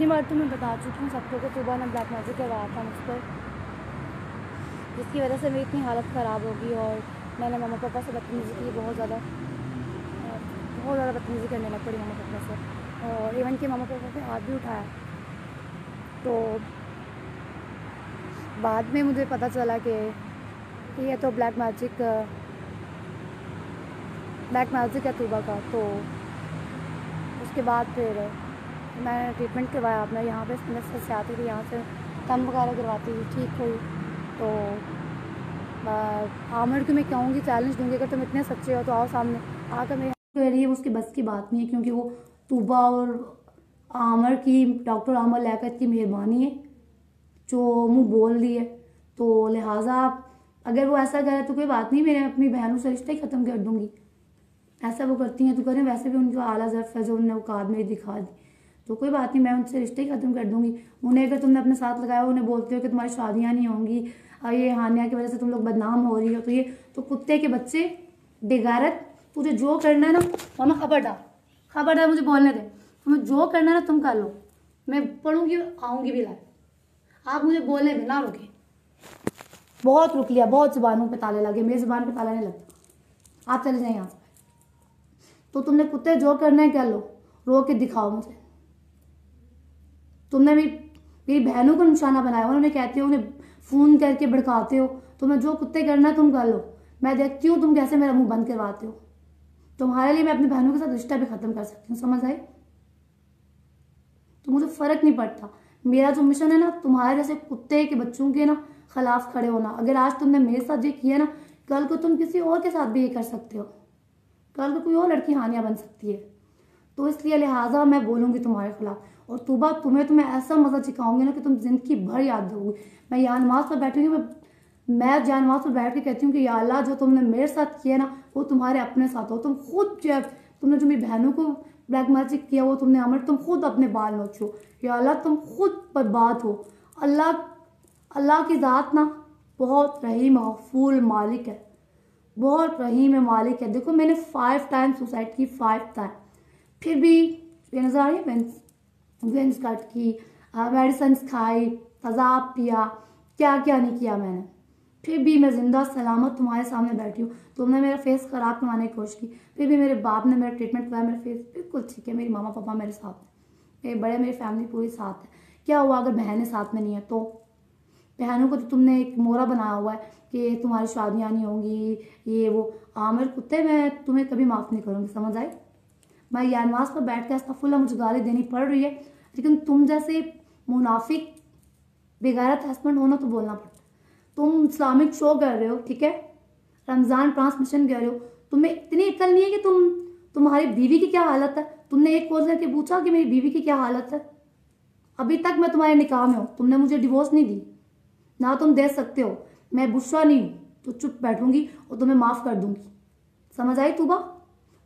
कितनी बार तो मैं बता चुकी हूँ सबको कि सुबह ने ब्लैक मैजिक करवाया था मुझ पर, जिसकी वजह से मेरी इतनी हालत ख़राब होगी। और मैंने मम्मा पापा से बदतमीज़ी की, बहुत ज़्यादा बदतमीज़ी करने लग पड़ी मम्मा पापा से, और इवन कि मम्मा पापा पे हाथ भी उठाया। तो बाद में मुझे पता चला कि ये तो ब्लैक मैजिक है तूबा का। तो उसके बाद फिर मैं ट्रीटमेंट करवाया अपना यहाँ पे, से आती थी यहाँ से दम वगैरह करवाती थी, ठीक हुई। तो आमिर को मैं कहूँगी, चैलेंज दूँगी, अगर तुम इतने सच्चे हो तो आओ सामने आकर मेरे कह रही है। उसकी बस की बात नहीं है, क्योंकि वो तूबा और आमिर की, डॉक्टर आमिर लियाकत की मेहरबानी है जो मुँह बोल दी है। तो लिहाजा अगर वो ऐसा करे तो कोई बात नहीं, मैं अपनी बहनों से रिश्ता ही ख़त्म कर दूँगी। ऐसा वो करती हैं तो करें, वैसे भी उनका आला ज़र्फ़ है जो उन्होंने औकात मेरी दिखा दी, तो कोई बात नहीं, मैं उनसे रिश्ते ही ख़त्म कर दूँगी। उन्हें अगर तुमने अपने साथ लगाया, उन्हें बोलते हो कि तुम्हारी शादियाँ नहीं होंगी, ये हानिया की वजह से तुम लोग बदनाम हो रही हो, तो ये तो कुत्ते के बच्चे बेगैरत, तुझे जो करना है ना मामा, खबरदार मुझे बोलने दे, तुम्हें जो करना है ना तुम कर लो, मैं पढ़ूंगी आऊँगी भी लाए, आप मुझे बोलने में ना रुके। बहुत रुक लिया, बहुत ज़ुबानों पे ताले लगे, मेरी ज़ुबान पे ताला नहीं लगता, आप चले जाए यहाँ से। तो तुमने कुत्ते जो करना है कर लो, रो के दिखाओ मुझे। तुमने मेरी बहनों को निशाना बनाया, उन्होंने कहती हो, उन्हें फ़ोन करके भड़काते हो, तुम्हें जो कुत्ते करना है तुम कर लो, मैं देखती हूँ तुम कैसे मेरा मुंह बंद करवाते हो। तुम्हारे लिए मैं अपनी बहनों के साथ रिश्ता भी ख़त्म कर सकती हूँ, समझ आई? तो मुझे फ़र्क नहीं पड़ता, मेरा जो मिशन है ना, तुम्हारे जैसे कुत्ते के बच्चों के ना खिलाफ खड़े होना। अगर आज तुमने मेरे साथ ये किया ना, कल को तुम किसी और के साथ भी ये कर सकते हो, कल को कोई और लड़की हानिया बन सकती है। तो इसलिए लिहाजा मैं बोलूँगी तुम्हारे खिलाफ। और तूबा, तुम्हें तो मैं ऐसा मज़ा सिखाऊंगी ना कि तुम जिंदगी भर याद दोगी। मैं यहाँ नमाज पर बैठी हूँ, मैं जहाँ नमाज पर बैठ के कहती हूँ कि या अल्लाह, जो तुमने मेरे साथ किया ना वो तुम्हारे अपने साथ हो। तुम खुद तुमने जो मेरी बहनों को ब्लैक मैजिक किया वो तुमने अमर, तुम खुद अपने बाल नोचो। या अल्लाह, तुम खुद बर्बाद हो। अल्लाह की ज़ात ना बहुत रहीम गफूर मालिक है, बहुत रहीम मालिक है। देखो मैंने 5 टाइम सुसाइड की, 5 टाइम, फिर भी नजर आ रही है, वेंस कट की, मेडिसिन खाई, तजाब पिया, क्या क्या नहीं किया मैंने, फिर भी मैं जिंदा सलामत तुम्हारे सामने बैठी हूँ। तुमने मेरा फेस खराब करवाने की कोशिश की, फिर भी मेरे बाप ने मेरा ट्रीटमेंट कराया, मेरा फेस बिल्कुल ठीक है, मेरी मामा पापा मेरे साथ हैं, मेरी फैमिली पूरी साथ है। क्या हुआ अगर बहनें साथ में नहीं है? तो बहनों को तो तुमने एक मोहरा बनाया हुआ है कि तुम्हारी शादियाँ नहीं होंगी, ये वो। आमिर कुत्ते, मैं तुम्हें कभी माफ़ नहीं करूँगी, समझ आई? मैं यानवास पर बैठ के अस्तगफुरुल्लाह, मुझे गाली देनी पड़ रही है, लेकिन तुम जैसे मुनाफिक बेगैरत हस्बैंड हो ना तो बोलना पड़ता। तुम इस्लामिक शो कर रहे हो, ठीक है, रमज़ान ट्रांसमिशन कर रहे हो, तुम्हें इतनी अक्ल नहीं है कि तुम्हारी बीवी की क्या हालत है? तुमने एक कॉल करके पूछा कि मेरी बीवी की क्या हालत है? अभी तक मैं तुम्हारे निकाह में हूँ, तुमने मुझे डिवोर्स नहीं दी ना, तुम दे सकते हो। मैं बुशरा नहीं हूँ तो चुप बैठूंगी और तुम्हें माफ़ कर दूंगी, समझ आई तूबा?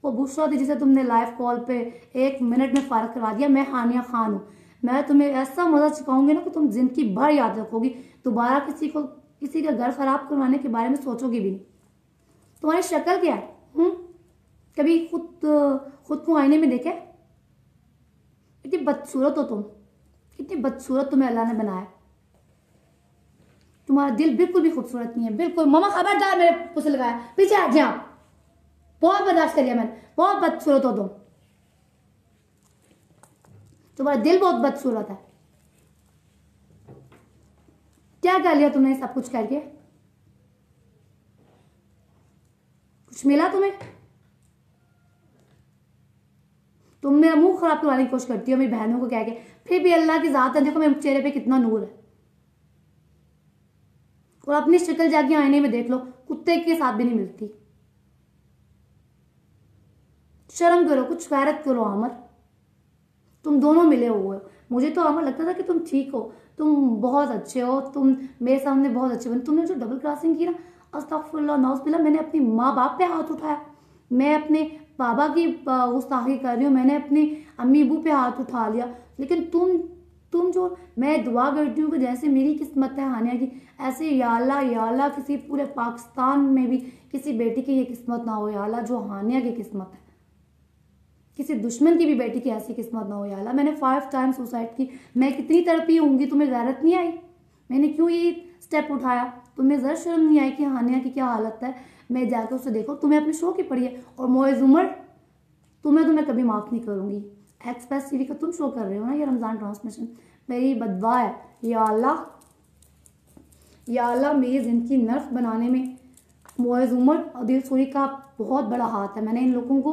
वो बुशरा थी जिसे तुमने लाइव कॉल पे 1 मिनट में फारग करवा दिया। मैं हानिया खान हूँ, मैं तुम्हें ऐसा मजा सिखाऊंगी ना कि तुम जिंदगी भर याद रखोगी, दोबारा किसी का घर खराब करवाने के बारे में सोचोगी भी नहीं। तुम्हारी शक्ल क्या है? कभी खुद को आईने में देखे? कितनी बदसूरत हो तुम, कितनी बदसूरत तुम्हें अल्लाह ने बनाया। तुम्हारा दिल बिल्कुल भी खूबसूरत नहीं है, बिल्कुल। मामा खबरदार, मेरे पुछ लगाया, पीछे हट जा, बहुत बर्दाश्त कर लिया मैंने, बहुत बदसूरत हो तुम, तुम्हारा दिल बहुत बदसूरत है। क्या कर लिया तुमने सब कुछ करके? कुछ मिला तुम्हें? तुम मेरा मुंह खराब करवाने की कोशिश करती हो मेरी बहनों को कह के, फिर भी अल्लाह की जात है, देखो मेरे चेहरे पे कितना नूर है। और अपनी शक्ल जाके आईने में देख लो, कुत्ते के साथ भी नहीं मिलती। शर्म करो, कुछ गैरत करो अमर, तुम दोनों मिले हुए हो। मुझे तो अमर लगता था कि तुम ठीक हो, तुम बहुत अच्छे हो, तुम मेरे सामने बहुत अच्छे बने। तुमने जो डबल क्रॉसिंग की ना, अस्तगफुरुल्लाह नौज़ुबिल्लाह, मैंने अपनी माँ बाप पे हाथ उठाया, मैं अपने बाबा की गुस्ताखी कर रही हूँ, मैंने अपनी अम्मी अबू पे हाथ उठा लिया, लेकिन तुम जो, मैं दुआ करती हूँ कि जैसे मेरी किस्मत है हानिया की, ऐसे या अल्लाह किसी पूरे पाकिस्तान में भी किसी बेटी की ये किस्मत ना हो या अल्लाह जो हानिया की किस्मत है। किसी दुश्मन की भी बेटी की ऐसी किस्मत ना हो या अल्लाह। मैंने 5 टाइम्स सुसाइड की, मैं कितनी तड़पी होंगी, तुम्हें गैरत नहीं आई? मैंने क्यों ये स्टेप उठाया? तुम्हें ज़रा शर्म नहीं आई कि हानिया की क्या हालत है? मैं जाकर उससे देखो, तुम्हें अपने शो की पड़ी है। और मोइज़ उमर, तुम्हें तो मैं कभी माफ़ नहीं करूँगी। एक्सप्रेस टीवी का तुम शो कर रहे हो ना ये रमज़ान ट्रांसमिशन, मेरी बदवा है। या अल्लाह, या अल्लाह, मेरी ज़िंदगी नर्क बनाने में मोइज़ उमर और दिल सूरी का बहुत बड़ा हाथ है। मैंने इन लोगों को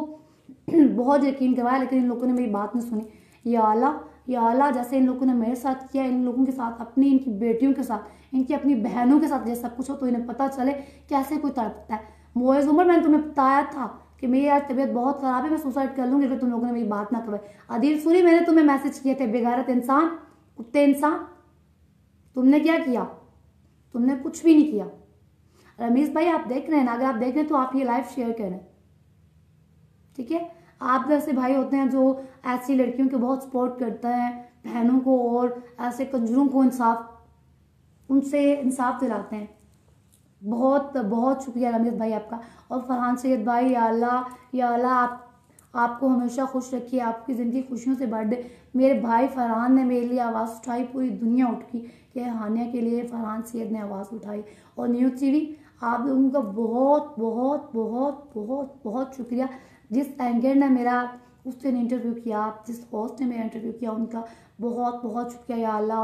बहुत यकीन करवाया, लेकिन इन लोगों ने मेरी बात नहीं सुनी। या अल्लाह, या अल्लाह, जैसे इन लोगों ने मेरे साथ किया, इन लोगों के साथ, अपनी इनकी बेटियों के साथ, इनकी अपनी बहनों के साथ जैसे सब कुछ हो, तो इन्हें पता चले कैसे कोई तड़पता है। मोइज़ उमर, मैंने तुम्हें बताया था कि मेरी आज तबीयत बहुत ख़राब है, मैं सुसाइड कर लूँगी अगर तुम लोगों ने मेरी बात ना करवाई। आदिल सूरी, मैंने तुम्हें मैसेज किए थे, बेगैरत इंसान, कुत्ते इंसान, तुमने क्या किया? तुमने कुछ भी नहीं किया। रमीज भाई, आप देख रहे हैं ना? अगर आप देख रहे हैं तो आप ये लाइव शेयर करें, ठीक है? आप जैसे भाई होते हैं जो ऐसी लड़कियों को बहुत सपोर्ट करते हैं, बहनों को, और ऐसे कंजरों को उनसे इंसाफ दिलाते हैं। बहुत बहुत शुक्रिया रमीज भाई आपका। और फरहान सैयद भाई, या अल्लाह, या अल्लाह, आपको हमेशा खुश रखिए, आपकी ज़िंदगी खुशियों से भर दे। मेरे भाई फरहान ने मेरे लिए आवाज़ उठाई, पूरी दुनिया उठी कि हानिया के लिए फरहान सैयद ने आवाज़ उठाई। और न्यूज़ टीवी, आप लोगों का बहुत बहुत बहुत बहुत बहुत शुक्रिया। जिस एंकर ने मेरा उस दिन इंटरव्यू किया, जिस होस्ट ने मेरा इंटरव्यू किया, उनका बहुत बहुत शुक्रिया। या अल्लाह,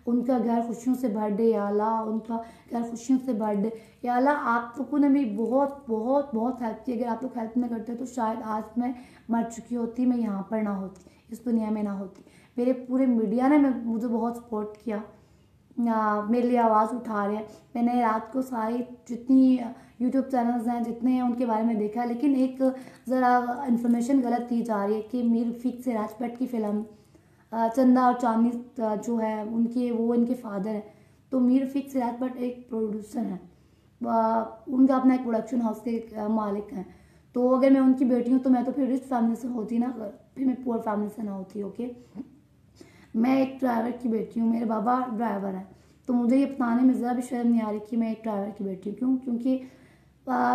उनका घर खुशियों से भर दे। या अल्लाह, उनका घर खुशियों से भर दे। या अल्लाह, आप लोगों ने भी बहुत बहुत बहुत हेल्प की। अगर आप लोग हेल्प न करते तो शायद आज मैं मर चुकी होती, मैं यहाँ पर ना होती, इस दुनिया में ना होती। मेरे पूरे मीडिया ने मुझे बहुत सपोर्ट किया, मेरे लिए आवाज़ उठा रहे हैं। मैंने रात को सारी जितनी यूट्यूब चैनल्स हैं जितने हैं उनके बारे में देखा, लेकिन एक ज़रा इन्फॉर्मेशन गलत दी जा रही है कि मीर रफ़ीक से राजपट की फ़िल्म चंदा और चांदनी जो है उनके, वो इनके फादर हैं। तो मीर रफ़ीक से राजपट एक प्रोड्यूसर हैं, उनका अपना एक प्रोडक्शन हाउस के मालिक हैं। तो अगर मैं उनकी बेटी हूँ तो मैं तो फिर रिच फैमिली से होती ना, फिर मैं पुअर फैमिली से ना होती। ओके, मैं एक ड्राइवर की बेटी हूँ, मेरे बाबा ड्राइवर हैं। तो मुझे ये बताने में ज़रा भी शर्म नहीं आ रही कि मैं एक ड्राइवर की बेटी हूँ। क्यों? क्योंकि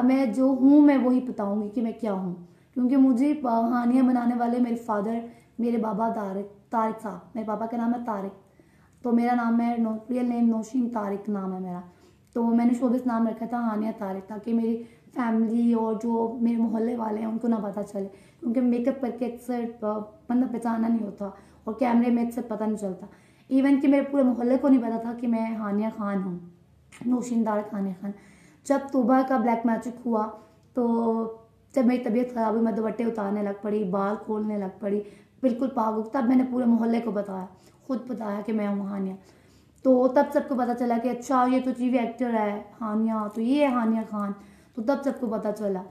मैं जो हूँ मैं वही बताऊँगी कि मैं क्या हूँ। क्योंकि मुझे कहानियाँ बनाने वाले मेरे फादर, मेरे बाबा तारिक साहब, मेरे पापा का नाम है तारिक, तो मेरा नाम है रियल नेम नौशीन तारिक नाम है मेरा। तो मैंने शोबिस नाम रखा था हानिया तारिक, ताकि मेरी फैमिली और जो मेरे मोहल्ले वाले हैं उनको ना पता चले। क्योंकि मेकअप करके अक्सर बंदा पहचाना नहीं होता और कैमरे में अक्सर पता नहीं चलता। इवन कि मेरे पूरे मोहल्ले को नहीं पता था कि मैं हानिया खान हूँ, नौशीन तारिक हानिया खान। जब तोबा का ब्लैक मैजिक हुआ, तो जब मेरी तबीयत ख़राब हुई, मैं दुपट्टे उतारने लग पड़ी, बाल खोलने लग पड़ी, बिल्कुल पागल, तब मैंने पूरे मोहल्ले को बताया, खुद बताया कि मैं हूँ हानिया। तो तब सबको पता चला कि अच्छा ये तो टीवी एक्टर है हानिया, तो ये है हानिया खान। तो तब सबको पता चला।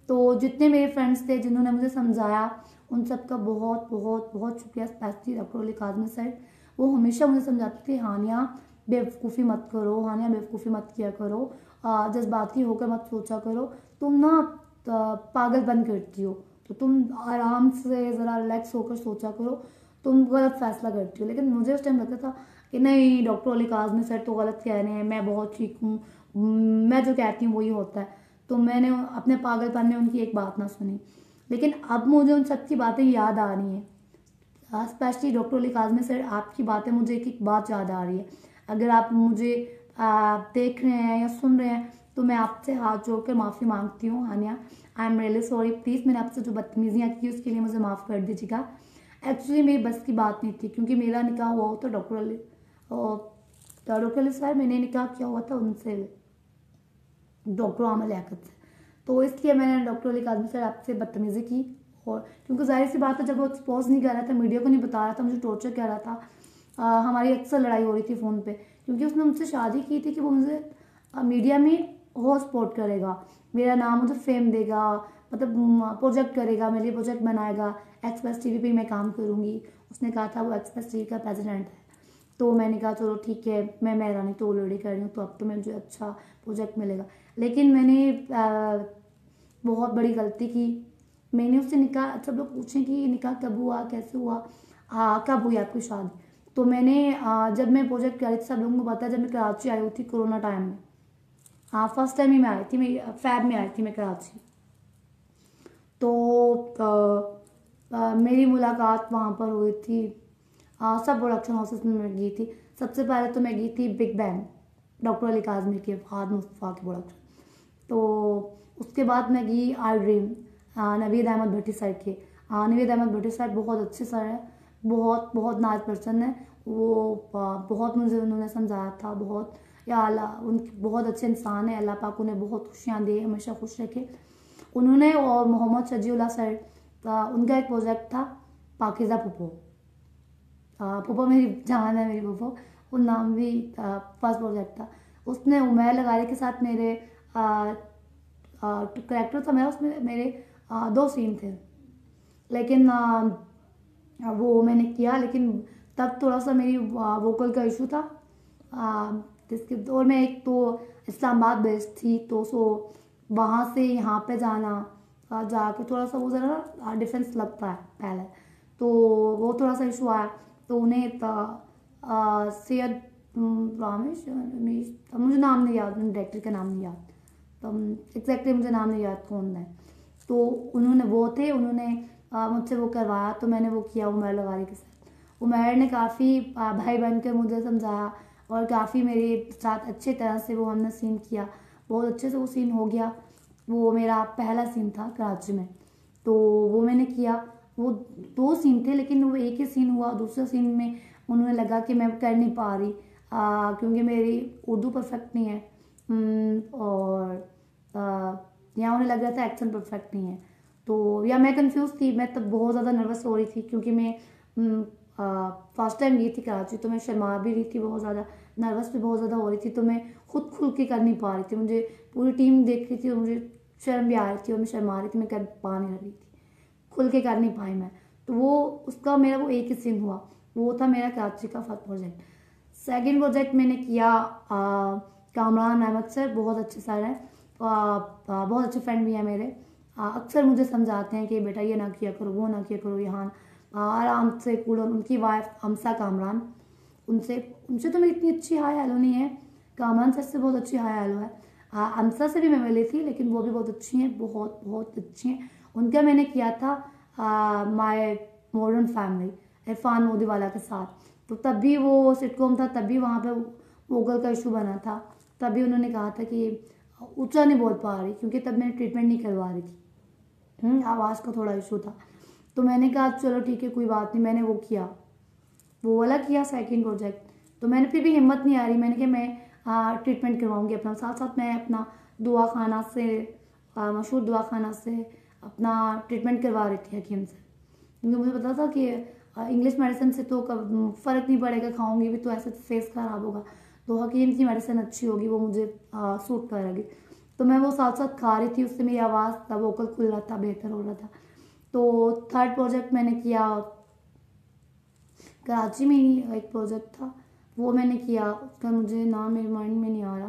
तो जितने मेरे फ्रेंड्स थे जिन्होंने मुझे समझाया, उन सब का बहुत बहुत बहुत शुक्रिया। Specially doctor Ali Kazmi sir, वो हमेशा मुझे समझाते थे हानिया बेवकूफ़ी मत करो, हानिया बेवकूफ़ी मत किया करो, जज्बाती होकर मत सोचा करो, तुम ना पागलपन करती हो, तो तुम आराम से ज़रा रिलैक्स होकर सोचा करो, तुम गलत फैसला करती हो। लेकिन मुझे उस टाइम लगता था कि नहीं, डॉक्टर अली काज़मी सर तो गलत कह रहे हैं, मैं बहुत ठीक हूँ, मैं जो कहती हूँ वही होता है। तो मैंने अपने पागलपन में उनकी एक बात ना सुनी। लेकिन अब मुझे उन सब की बातें याद आ रही हैं, specially doctor Ali Kazmi sir, आपकी बातें मुझे एक एक बात याद आ रही है। अगर आप मुझे देख रहे हैं या सुन रहे हैं तो मैं आपसे हाथ जोड़कर माफ़ी मांगती हूँ Hania, I am really sorry. Please मैंने आपसे जो बदतमीजियाँ की उसके लिए मुझे माफ़ कर दीजिएगा। एक्चुअली मेरी बस की बात नहीं थी, क्योंकि मेरा निकाह हुआ हो तो डॉक्टर अली सर, मैंने निकाह किया हुआ था उनसे, डॉक्टर आमल लियाकत से। तो इसलिए मैंने डॉक्टर अली काज़मी सर आपसे बदतमीज़ी की। और क्योंकि जाहिर सी बात है, जब वो एक्सपोज नहीं कर रहा था, मीडिया को नहीं बता रहा था, मुझे टॉर्चर कर रहा था, हमारी अक्सर लड़ाई हो रही थी फ़ोन पे, क्योंकि उसने मुझसे शादी की थी कि वो मुझे मीडिया में और सपोर्ट करेगा, मेरा नाम मुझे फेम देगा, मतलब प्रोजेक्ट करेगा, मेरे लिए प्रोजेक्ट बनाएगा, एक्सप्रेस टीवी पे मैं काम करूँगी। उसने कहा था वो एक्सप्रेस टीवी का प्रेसिडेंट है। तो मैंने कहा चलो ठीक है, मैं मेहरानी तो ऑलरेडी कर रही हूँ, तो अब तो मुझे अच्छा प्रोजेक्ट मिलेगा। लेकिन मैंने बहुत बड़ी गलती की। मैंने उससे निकाह, सब लोग पूछें कि निकाह कब हुआ, कैसे हुआ, कब हुई आपकी शादी, तो मैंने जब मैं प्रोजेक्ट कर रही थी, सब लोगों को पता है, जब मैं कराची आई हुई थी कोरोना टाइम में, फर्स्ट टाइम ही मैं आई थी, मैं फैब में आई थी मैं कराची। तो मेरी मुलाकात वहाँ पर हुई थी। सब प्रोडक्शन हाउसेस में मैं गई थी। सबसे पहले तो मैं गई थी big bang, doctor Ali Kazmi के, फहाद मुस्तफ़ा के प्रोडक्शन। तो उसके बाद मैं गई I dream, Naveed Ahmed Bhatti sir के। नवीद अहमद भट्टी सर बहुत अच्छे सर हैं, बहुत बहुत नाइस पर्सन है वो। बहुत मुझे उन्होंने समझाया था, बहुत, या अल्लाह उनके बहुत अच्छे इंसान है, अल्लाह पाक उन्हें बहुत खुशियाँ दे, हमेशा खुश रखे उन्होंने। और मोहम्मद शजीउल्लाह सर का, उनका एक प्रोजेक्ट था पाकिज़ा पुप्पो। पुप्पो मेरी जान है, मेरी पुप्पो, वो नाम भी फर्स्ट प्रोजेक्ट था। उसने उमैर लगारी के साथ मेरे करेक्टर था मेरा, उसमें मेरे 2 सीन थे। लेकिन वो मैंने किया, लेकिन तब थोड़ा सा मेरी वोकल का इशू था। जिसके और मैं एक तो इस्लामाबाद बेस्ड थी, तो सो वहाँ से यहाँ पे जाना, जाके थोड़ा सा वो ज़रा डिफरेंस लगता है पहले, तो वो थोड़ा सा इशू आया। तो उन्हें सैयद रामेश, मुझे नाम नहीं याद, डायरेक्टर का नाम नहीं याद, तो एग्जैक्टली मुझे नाम नहीं याद कौन है। तो उन्होंने वो थे, उन्होंने मुझसे वो करवाया, तो मैंने वो किया उमर लगारी के साथ। उमर ने काफ़ी भाई बन के मुझे समझाया और काफ़ी मेरे साथ अच्छे तरह से वो हमने सीन किया, बहुत अच्छे से वो सीन हो गया। वो मेरा पहला सीन था कराची में, तो वो मैंने किया। वो 2 सीन थे, लेकिन वो एक ही सीन हुआ। दूसरे सीन में उन्होंने लगा कि मैं कर नहीं पा रही, क्योंकि मेरी उर्दू परफेक्ट नहीं है, और यहाँ उन्हें लग रहा था एक्शन परफेक्ट नहीं है। तो या मैं कंफ्यूज थी, मैं तब बहुत ज़्यादा नर्वस हो रही थी, क्योंकि मैं फर्स्ट टाइम गई थी कराची, तो मैं शर्मा भी रही थी बहुत ज़्यादा, नर्वस भी बहुत ज़्यादा हो रही थी। तो मैं खुद खुल के कर नहीं पा रही थी, मुझे पूरी टीम देख रही थी और मुझे शर्म भी आ रही थी और मैं शर्मा रही थी, मैं कर पा नहीं रही थी, खुल के कर नहीं पाई मैं। तो वो उसका मेरा वो एक ही सीन हुआ, वो था मेरा कराची का फर्स्ट प्रोजेक्ट। सेकंड प्रोजेक्ट मैंने किया कामरान अहमद सर, बहुत अच्छे सर हैं, बहुत अच्छे फ्रेंड भी हैं मेरे। अक्सर मुझे समझाते हैं कि बेटा ये ना किया करो, वो ना किया करो, यहाँ आराम से कूल। उनकी वाइफ हमसा कामरान, उनसे उनसे तो मेरी इतनी अच्छी हाय हेलो नहीं है, कामरान सर से बहुत अच्छी हाय हेलो है। हमसा से भी मैं मिली थी, लेकिन वो भी बहुत अच्छी हैं, बहुत बहुत अच्छी हैं। उनका मैंने किया था माय मॉडर्न फैमिली, इरफान मोदीवाला के साथ। तो तब भी वो सिटकॉम था, तब भी वहाँ पे वोकल का इशू बना था। तभी उन्होंने कहा था कि ऊंचा नहीं बोल पा रही, क्योंकि तब मैंने ट्रीटमेंट नहीं करवा रही थी, आवाज़ का थोड़ा इशू था। तो मैंने कहा चलो ठीक है, कोई बात नहीं, मैंने वो किया, वो वाला किया सेकंड प्रोजेक्ट। तो मैंने फिर भी हिम्मत नहीं आ रही, मैंने कहा मैं ट्रीटमेंट करवाऊंगी अपना, साथ साथ मैं अपना दुआ खाना से, मशहूर दुआ खाना से अपना ट्रीटमेंट करवा रही थी हकीम से, क्योंकि मुझे पता था कि इंग्लिश मेडिसिन से तो फ़र्क नहीं पड़ेगा, खाऊंगी भी तो ऐसे फेस खराब होगा, तो हकीम की मेडिसिन अच्छी होगी, वो मुझे सूट करेगी। तो मैं वो साथ साथ खा रही थी, उससे मेरी आवाज़ का वोकल खुल रहा था, बेहतर हो रहा था। तो थर्ड प्रोजेक्ट मैंने किया कराची में ही, एक प्रोजेक्ट था वो मैंने किया, उसका मुझे नाम मेरे माइंड में नहीं आ रहा,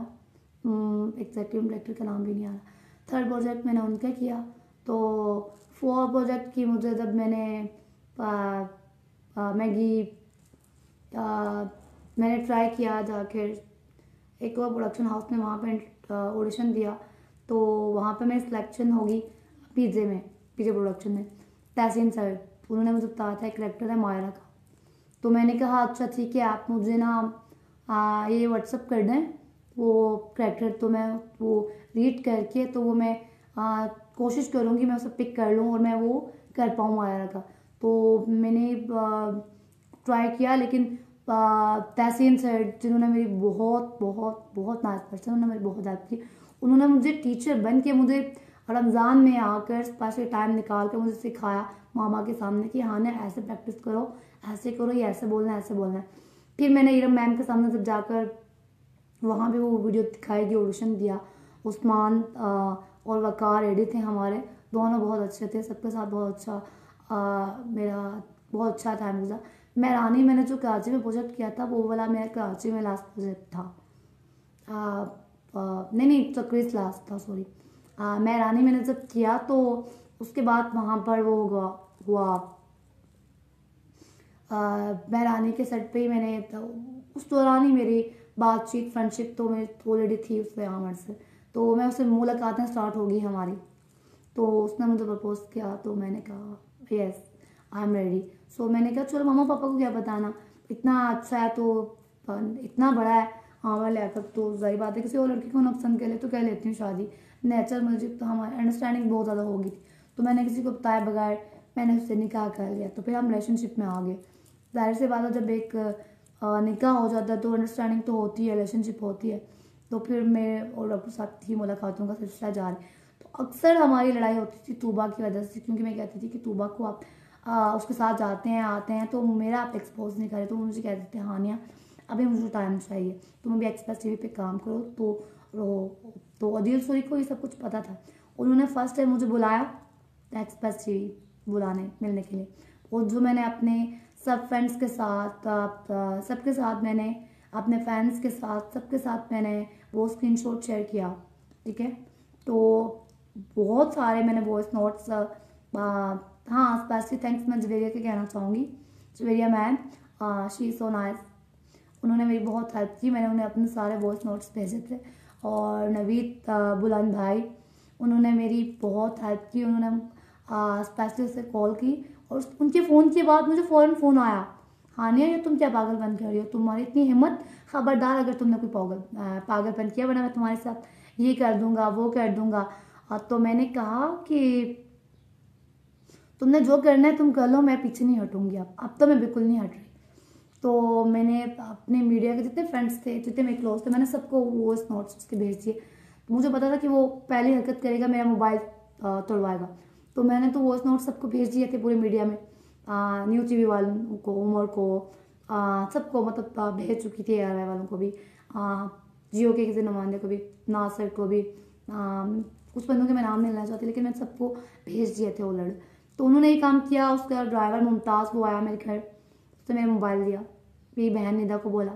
एग्जैक्टली डायरेक्टर का नाम भी नहीं आ रहा। थर्ड प्रोजेक्ट मैंने उनका किया। तो फोर्थ प्रोजेक्ट की मुझे जब मैंने मैगी मैंने ट्राई किया जाकर एक और प्रोडक्शन हाउस में, वहाँ पे ऑडिशन दिया, तो वहाँ पे मेरी सिलेक्शन होगी पीजे में, पीजे प्रोडक्शन में। तहसीन सर, उन्होंने मुझे बताया था एक करेक्टर है मायरा का, तो मैंने कहा अच्छा ठीक है, आप मुझे ना ये व्हाट्सअप कर दें वो करेक्टर, तो मैं वो रीड करके, तो वो मैं कोशिश करूँगी मैं उसे पिक कर लूँ और मैं वो कर पाऊँ मायरा का। तो मैंने ट्राई किया, लेकिन तहसीन सर जिन्होंने मेरी बहुत बहुत बहुत नाइस पर्सन, उन्होंने मेरी बहुत हेल्प की। उन्होंने मुझे टीचर बन के मुझे रमज़ान में आकर स्पेशल टाइम निकाल कर मुझे सिखाया मामा के सामने कि हाँ ना ऐसे प्रैक्टिस करो, ऐसे करो, ये ऐसे बोलना है, ऐसे बोलना है। फिर मैंने इरम मैम के सामने जब जाकर वहाँ भी वो वीडियो दिखाएगी, ऑडिशन दिया। उस्मान और वकार रेडी थे हमारे, दोनों बहुत अच्छे थे, सबके साथ बहुत अच्छा मेरा बहुत अच्छा था मुझे। मैं रानी, मैंने जो कराची में प्रोजेक्ट किया था वो वाला मेरा कराची में लास्ट प्रोजेक्ट था। नहीं नहीं तकरीज लास्ट था, सॉरी। मैं रानी मैंने जब किया तो उसके बाद वहाँ पर वो हुआ मैं रानी के सेट पे ही मैंने तो उस दौरान ही मेरी बातचीत फ्रेंडशिप तो मेरी ऑलरेडी थी उससे आमर से, तो मैं उससे मुलाकातें स्टार्ट हो गई हमारी। तो उसने मुझे प्रपोज किया, तो मैंने कहा यस, आई एम रेडी। सो मैंने कहा चलो मम्मा पापा को क्या बताना, इतना अच्छा है तो इतना बड़ा है हमारा लियाकत, तो जाहिर बात है किसी और लड़की को ना पसंद कर ले तो कह लेती हूँ शादी। नेचर मुझे तो हमारी अंडरस्टैंडिंग बहुत ज़्यादा होगी थी, तो मैंने किसी को बताए बगैर मैंने उससे निकाह कर लिया। तो फिर हम रिलेशनशिप में आ गए। जाहिर सी बात है जब एक निकाह हो जाता है तो अंडरस्टैंडिंग तो होती है, रिलेशनशिप होती है। तो फिर मैं और डॉक्टर साहब की मुलाकातों का सिलसिला जारी। तो अक्सर हमारी लड़ाई होती थी तूबा की वजह से, क्योंकि मैं कहती थी कि तूबा को आप उसके साथ जाते हैं आते हैं तो मेरा आप एक्सपोज नहीं करें। तो मुझे कहते थे हानिया अभी मुझे टाइम चाहिए, तुम अभी एक्सप्रेस टीवी पे काम करो तो रहो। तो अदील सोई को ये सब कुछ पता था। उन्होंने फर्स्ट टाइम मुझे बुलाया एक्सप्रेस टीवी बुलाने मिलने के लिए, और जो मैंने अपने सब फ्रेंड्स के साथ सबके साथ मैंने अपने फैंस के साथ सबके साथ मैंने वो स्क्रीनशॉट शेयर किया, ठीक है। तो बहुत सारे मैंने वॉइस नोट्स, हाँ स्पेशली थैंक्स मैं जवेरिया के कहना चाहूँगी। Javeria ma'am, she so nice, उन्होंने मेरी बहुत हेल्प की। मैंने उन्हें अपने सारे वॉइस नोट्स भेजे थे। और नवीद बुलंद भाई, उन्होंने मेरी बहुत हेल्प की। उन्होंने स्पेशली उससे कॉल की और उनके फ़ोन के बाद मुझे फ़ौरन फ़ोन आया, हानिया ये तुम क्या पागलपन कर रही हो, तुम्हारी इतनी हिम्मत, खबरदार अगर तुमने कोई पागलपन किया वरना मैं तुम्हारे साथ ये कर दूंगा वो कर दूंगा। तो मैंने कहा कि तुमने जो करना है तुम कर लो, मैं पीछे नहीं हटूंगी। अब तो मैं बिल्कुल नहीं हट रही। तो मैंने अपने मीडिया के जितने फ्रेंड्स थे जितने मेरे क्लोज थे मैंने सबको वॉइस नोट्स उसके भेज दिए। तो मुझे पता था कि वो पहली हरकत करेगा मेरा मोबाइल तोड़वाएगा। तो मैंने तो वॉइस नोट्स सबको भेज दिए थे पूरे मीडिया में, न्यूज़ टीवी वालों को, उमर को, सबको मतलब भेज चुकी थी, ARY वालों को भी, जियो के किसी नुमाइंदे को भी, नासिर को भी, कुछ बंदों के मैं नाम नहीं लेना चाहती लेकिन मैंने सबको भेज दिए थे ऑलरेडी। तो उन्होंने ये काम किया। उसका ड्राइवर मुमताज़ वो आया मेरे घर, उसने मेरा मोबाइल दिया, मेरी बहन निदा को बोला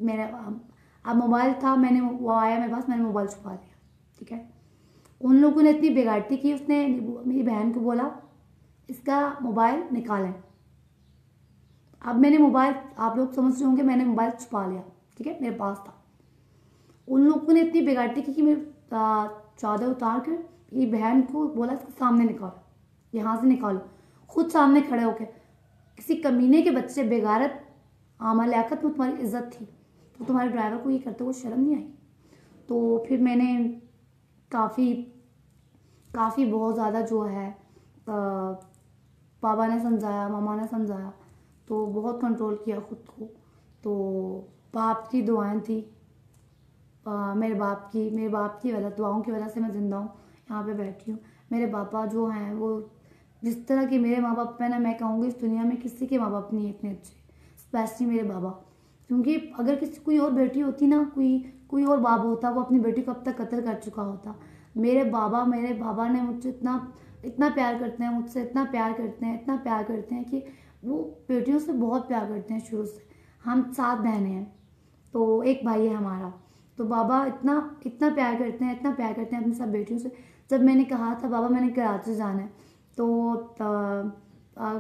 मेरे अब मोबाइल था, मैंने वो आया मेरे पास, मैंने मोबाइल छुपा लिया, ठीक है। उन लोगों ने इतनी बेगारती की, उसने मेरी बहन को बोला इसका मोबाइल निकालें। अब मैंने मोबाइल, आप लोग समझ रहे होंगे, मैंने मोबाइल छुपा लिया, ठीक है, मेरे पास था। उन लोगों ने इतनी बेगारती की कि मैं चादर उतार कर मेरी बहन को बोला इसको सामने निकालो, यहाँ से निकालो, खुद सामने खड़े होकर। किसी कमीने के बच्चे बेगारत, आमा लियाकत में तुम्हारी इज्जत थी तो तुम्हारे ड्राइवर को ये करते हुए शर्म नहीं आई। तो फिर मैंने काफ़ी बहुत ज़्यादा जो है पापा ने समझाया, मामा ने समझाया, तो बहुत कंट्रोल किया खुद को। तो बाप की दुआएं थी, मेरे बाप की वजह, दुआओं की वजह से मैं ज़िंदा हूँ, यहाँ पे बैठी हूँ। मेरे पापा जो हैं वो जिस तरह के मेरे माँ बाप हैं ना, मैं कहूँगी इस दुनिया में किसी के माँ बाप नहीं है इतने अच्छे, स्पेशली मेरे बाबा। क्योंकि अगर किसी कोई और बेटी होती ना, कोई और बाप होता, वो अपनी बेटी को अब तक कत्ल कर चुका होता। मेरे बाबा ने मुझसे इतना प्यार करते हैं, मुझसे इतना प्यार करते हैं कि वो बेटियों से बहुत प्यार करते हैं शुरू से। हम 7 बहनें हैं तो एक भाई है हमारा। तो बाबा इतना प्यार करते हैं अपनी सब बेटियों से। जब मैंने कहा था बाबा मैंने कराची जाना है, तो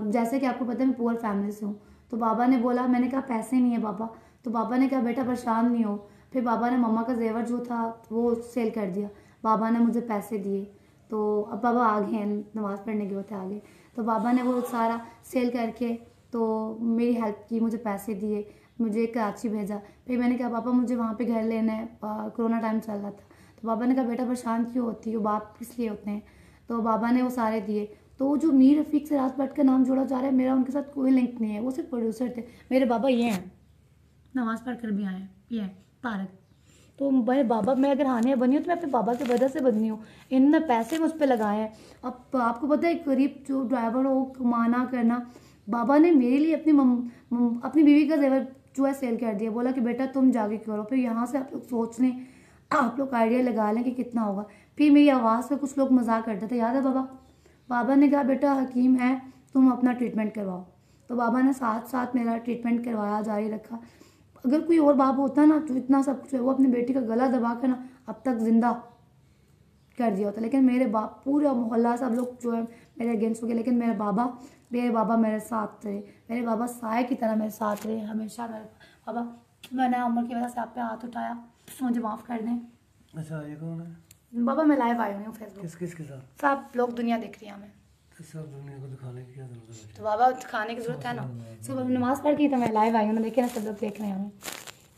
जैसे कि आपको पता है मैं पुअर फैमिली से हूँ, तो बाबा ने बोला, मैंने कहा पैसे नहीं है बाबा। तो बाबा ने कहा बेटा परेशान नहीं हो। फिर बाबा ने मम्मा का जेवर जो था वो सेल कर दिया, बाबा ने मुझे पैसे दिए। तो अब बाबा आ गए हैं, नमाज़ पढ़ने के होते आ गए। तो बाबा ने वो सारा सेल करके तो मेरी हेल्प की, मुझे पैसे दिए, मुझे कराची भेजा। फिर मैंने कहा पापा मुझे वहाँ पे घर लेना है, कोरोना टाइम चल रहा था। तो बाबा ने कहा बेटा परेशान क्यों होती हो, बाप किस लिए होते हैं। तो बाबा ने वो सारे दिए। तो जो मीर रफ़ीक से राज भट्ट का नाम जोड़ा जा रहा है, मेरा उनके साथ कोई लिंक नहीं है, वो सिर्फ प्रोड्यूसर थे। मेरे बाबा ये हैं, नमाज़ पढ़ कर भी आए हैं, ये हैं तारक। तो मेरे बाबा, मैं अगर हानिया बनी हूँ तो मैं अपने बाबा की वजह से बनी हूँ। इनने पैसे मुझ पर लगाए हैं। अब आपको पता है गरीब जो ड्राइवर हो कमाना करना, बाबा ने मेरे लिए अपनी बीवी का जेवर जो है सेल कर दिया। बोला कि बेटा तुम जाके करो, फिर यहाँ से आप लोग सोच लें, आप लोग आइडिया लगा लें कि कितना होगा। फिर मेरी आवाज़ पे कुछ लोग मजाक करते थे, याद है बाबा ने कहा बेटा हकीम है, तुम अपना ट्रीटमेंट करवाओ। तो बाबा ने साथ साथ मेरा ट्रीटमेंट करवाया, जारी रखा। अगर कोई और बाप होता ना जो इतना सब कुछ है, वो अपनी बेटी का गला दबा कर ना अब तक जिंदा कर दिया होता। लेकिन मेरे बाप, पूरा मोहल्ला सब लोग जो है मेरे अगेंस्ट हो गए, लेकिन मेरे बाबा मेरे साथ रहे। मेरे बाबा साय की तरह मेरे साथ रहे हमेशा। मेरे बाबा, मैंने उम्र की वजह से आप पे हाथ उठाया, मुझे माफ़ कर दें। अच्छा ये कौन है? बाबा मैं लाइव आई हुई हूँ फेसबुक। किसके साथ? सब लोग दुनिया देख रही है हमें। तो सब दुनिया को दिखाने की क्या जरूरत है? तो बाबा खाने की जरूरत है ना। सुबह नमाज पढ़ के तो मैं लाइव आई हूँ ना, देखिए ना सब लोग देख रहे हैं हमें।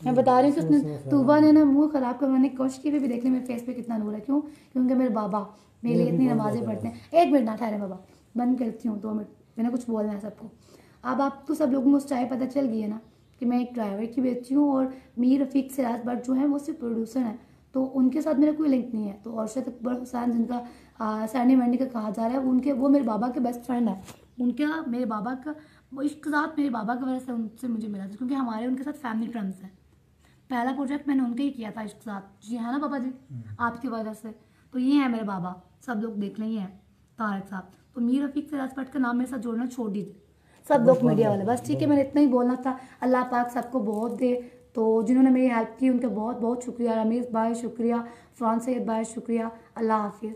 मैं बता रही हूँ कि उसने तूबा ने ना मुंह खराब करवाने की कोशिश की, भी देखने मेरे फेस पे कितना नूर है। क्यों? क्योंकि मेरे बाबा मेरे लिए इतनी नमाजें पढ़ते हैं। 1 मिनट ना ठहरे बाबा, बंद करती हूँ 2 मिनट, मैंने कुछ बोलना है सबको। अब आपको सब लोगों को उस चाय पता चल गई है ना कि मैं एक ड्राइवर की बेचती हूँ, और मीर रफ़ीक सिराज भट्ट जो है वो सिर्फ प्रोड्यूसर हैं, तो उनके साथ मेरा कोई लिंक नहीं है। तो अरशद अकबर हुसैन जिनका सैनी मंडी का कहा जा रहा है, उनके वो मेरे बाबा के बेस्ट फ्रेंड है। उनका मेरे बाबा का वो इश्क साथ मेरे बाबा की वजह से उनसे मुझे मिला था, क्योंकि हमारे उनके साथ फैमिली टर्म्स है। पहला प्रोजेक्ट मैंने उनके ही किया था इश्क साथ जी, है ना पापा जी, आपकी वजह से। तो ये है मेरे बाबा, सब लोग देख लेंगे हैं तारक साहब। तो मीर रफ़ीक सिराज भट्ट का नाम मेरे साथ जोड़ना छोड़ दीजिए सब लोग मीडिया वाले, बस ठीक है। मैंने इतना ही बोलना था। अल्लाह पाक सबको बहुत दे। तो जिन्होंने मेरी हेल्प की उनका बहुत बहुत शुक्रिया। रमीज़ भाई शुक्रिया, फ़रहान सैयद भाई शुक्रिया। अल्लाह हाफिज़।